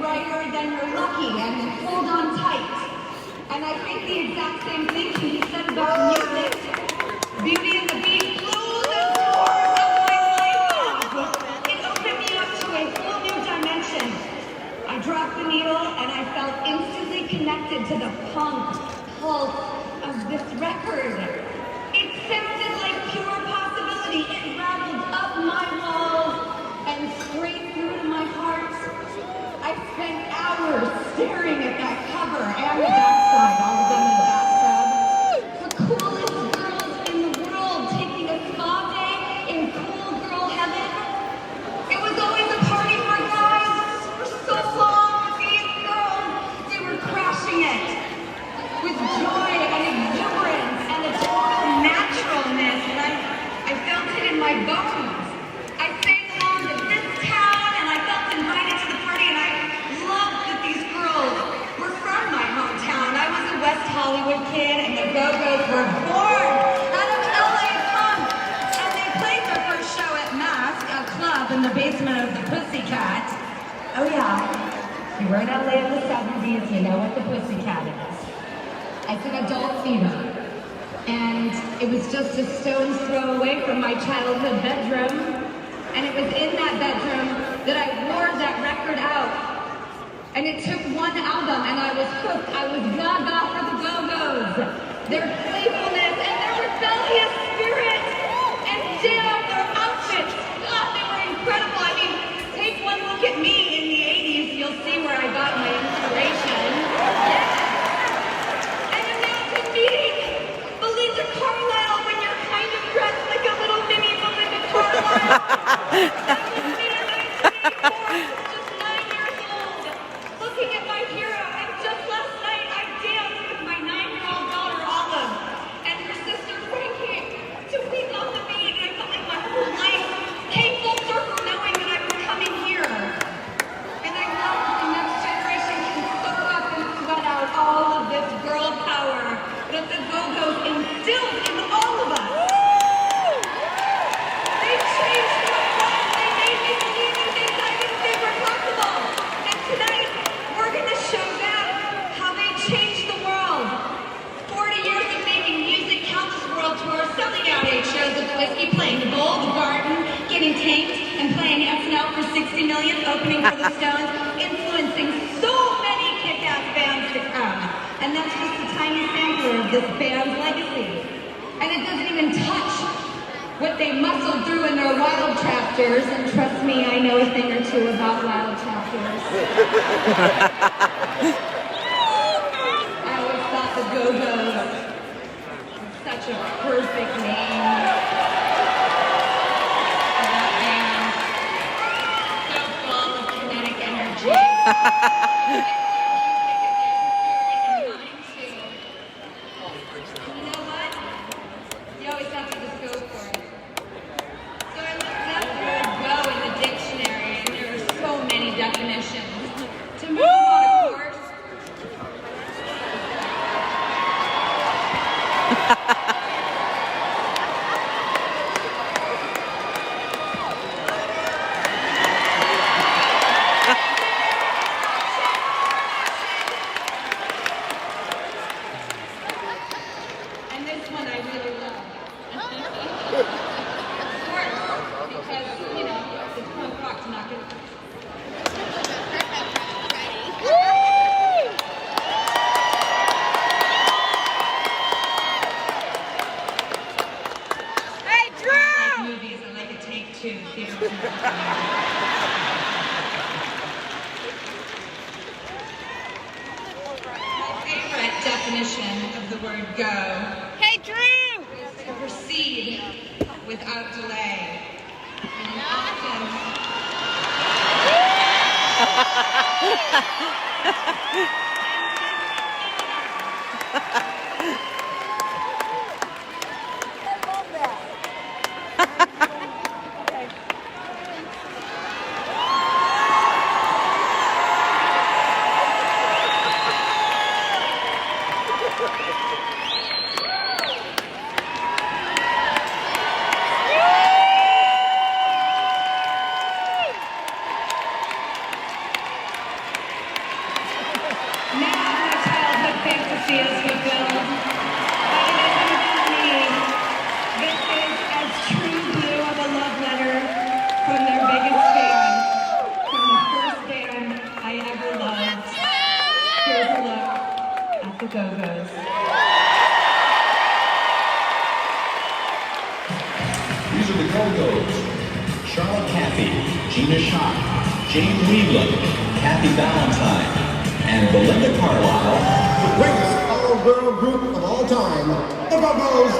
brighter, then you're lucky and hold on tight. And I think the exact same thing can be said about music. Beauty and the Beast blew the doors of my life off. It opened me up to a whole new dimension. I dropped the needle and I felt instantly connected to the punk pulse of this record. It sounded like pure possibility. It rattled up my walls and straight through to my heart. I spent hours staring at that cover and the backside, all of them in the bathtub. The coolest girls in the world taking a spa day in cool girl heaven. It was always a party for guys for so long. These girls, they were crashing it with joy and exuberance and a total naturalness, and I felt it in my bones. I sang along to this town, and I felt invited to the party, and I loved that these girls were from my hometown. I was a West Hollywood kid, and the Go-Go's were born out of LA punk, and they played their first show at Mask, a club in the basement of the Pussycat. Oh yeah, if you were in LA in the 70s, you know what the Pussycat is. It's an adult theater, and it was just a stone's throw away from my childhood bedroom, and it was in that bedroom that I wore that record out, and it took one album, and I was hooked. I was gaga for the Go-Go's, their playfulness and their rebellious spirit, and damn, their outfits, God, they were incredible. I mean, take one look at me in the 80s, you'll see where I got my inspiration. Yeah. Belinda Carlisle, when you're kind of dressed like a little mini Belinda Carlisle. That was me in 1984, just 9 years old, looking at my hero. And just last night, I danced with my 9-year-old daughter, Olive, and her sister, Frankie, to We Love the Beat. And I felt like my whole life came full circle knowing that I was coming here. And I love that the next generation can soak up and sweat out all of this girl power that the Go-Go's instilled in all of us. They changed my life. They made me believe in things I didn't think were possible. And tonight, we're going to show them how they changed the world. 40 years of making music, countless world tours, selling out 8 shows at the Whiskey, playing the Bowl, the Garden, getting tanked, and playing SNL for 60 million, opening for the Stones, influencing so many kick-ass bands to come. And that's just a tiny sampler of this band's legacy. And it doesn't even touch what they muscled through in their wild chapters. And trust me, I know a thing or two about wild chapters. I always thought the Go-Go's was such a perfect name for that band. So full of kinetic energy. Definition of the word go. Hey, Drew! Is to proceed without delay. And often. Go-Go's. These are the Go-Go's. Charlotte Cathy, Gina Schott, Jane Weedland, Kathy Valentine, and Belinda Carlisle. The greatest all-girl group of all time, the Go-Go's.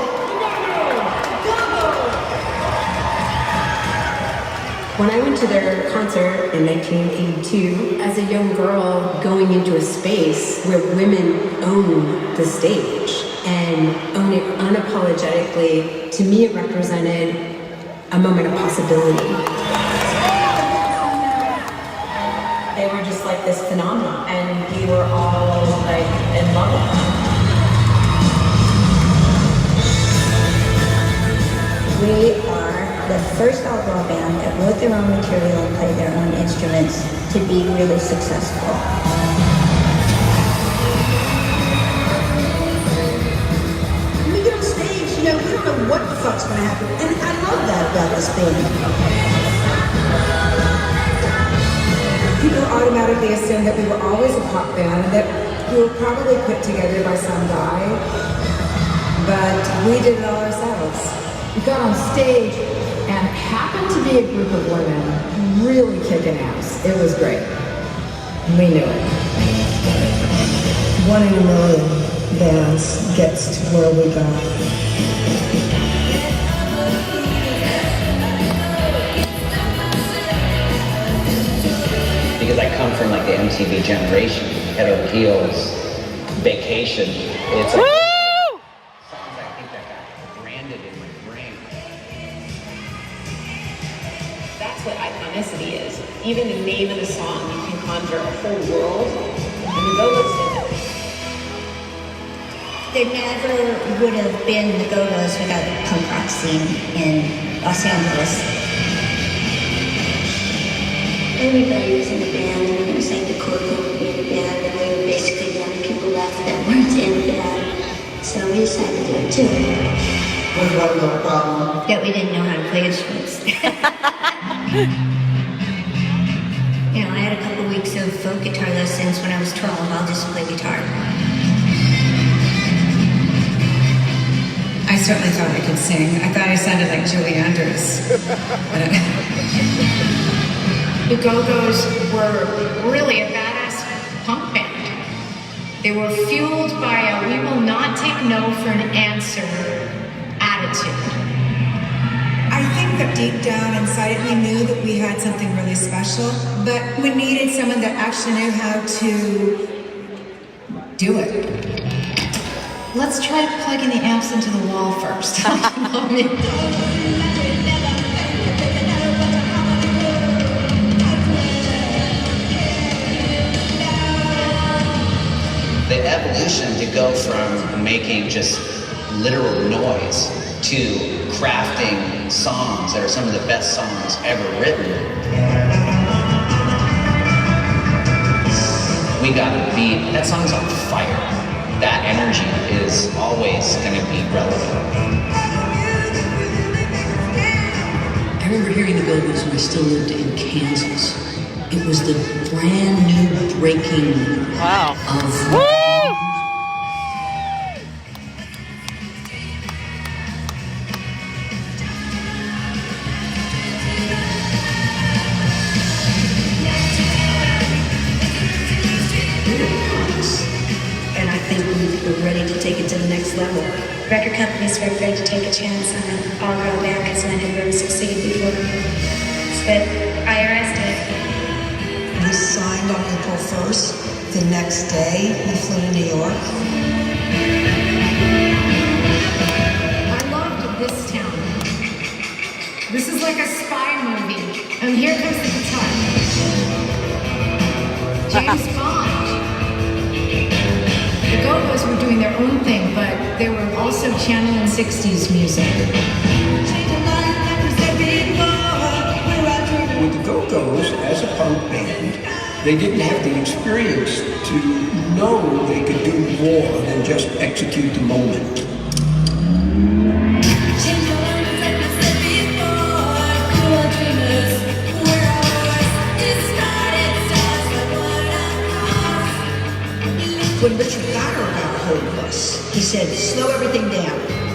When I went to their concert in 1982, as a young girl going into a space where women own the stage and own it unapologetically, to me it represented a moment of possibility. They were just like this phenomenon, and we were all like in love with them. We are the first all-girl band that wrote their own material and played their own instruments to be really successful. When we get on stage, we don't know what the fuck's gonna happen. And I love that about this band. People automatically assumed that we were always a pop band and that we were probably put together by some guy, but we did it all ourselves. We got on stage and happened to be a group of women really kicking ass. It was great. We knew it. 1 in a million bands gets to where we got. Because I come from like the MTV generation, Head Over Heels, Vacation. It's like songs I think that got branded in my brain. That's what iconicity is. Even the name of the song, you can conjure a whole world, and the Go-Go's did it. There never would have been the Go-Go's without the punk rock scene in Los Angeles. Everybody was in the band, and it was like the core group would be in the band, and we were basically the only people left that weren't in the band. So we decided to do it too. Was that another problem? That we didn't know how to play instruments. I had a couple weeks of folk guitar lessons when I was 12. I'll just play guitar. I certainly thought I could sing. I thought I sounded like Julie Andrews. The Go-Go's were really a badass punk band. They were fueled by a "we will not take no for an answer" attitude. I think that deep down inside we knew that we had something really special, but we needed someone that actually knew how to do it. Let's try plugging the amps into the wall first. The evolution to go from making just literal noise to crafting songs that are some of the best songs ever written. We got a beat. That song's on fire. That energy is always going to be relevant. I remember hearing the Go-Go's when I still lived in Kansas. It was the brand new breaking of... And I think we're ready to take it to the next level. Record companies were afraid to take a chance on an all-girl band because none had really succeeded before. But IRS did. We signed on April 1st. The next day, we flew to New York. I loved this town. This is like a spy movie. And here comes the guitar. James Bond. The Go-Go's were doing their own thing, but they were also channeling 60s music. With the Go-Go's, as a punk band, they didn't have the experience to know they could do more than just execute the moment. When Richard got her about told us. He said, slow everything down.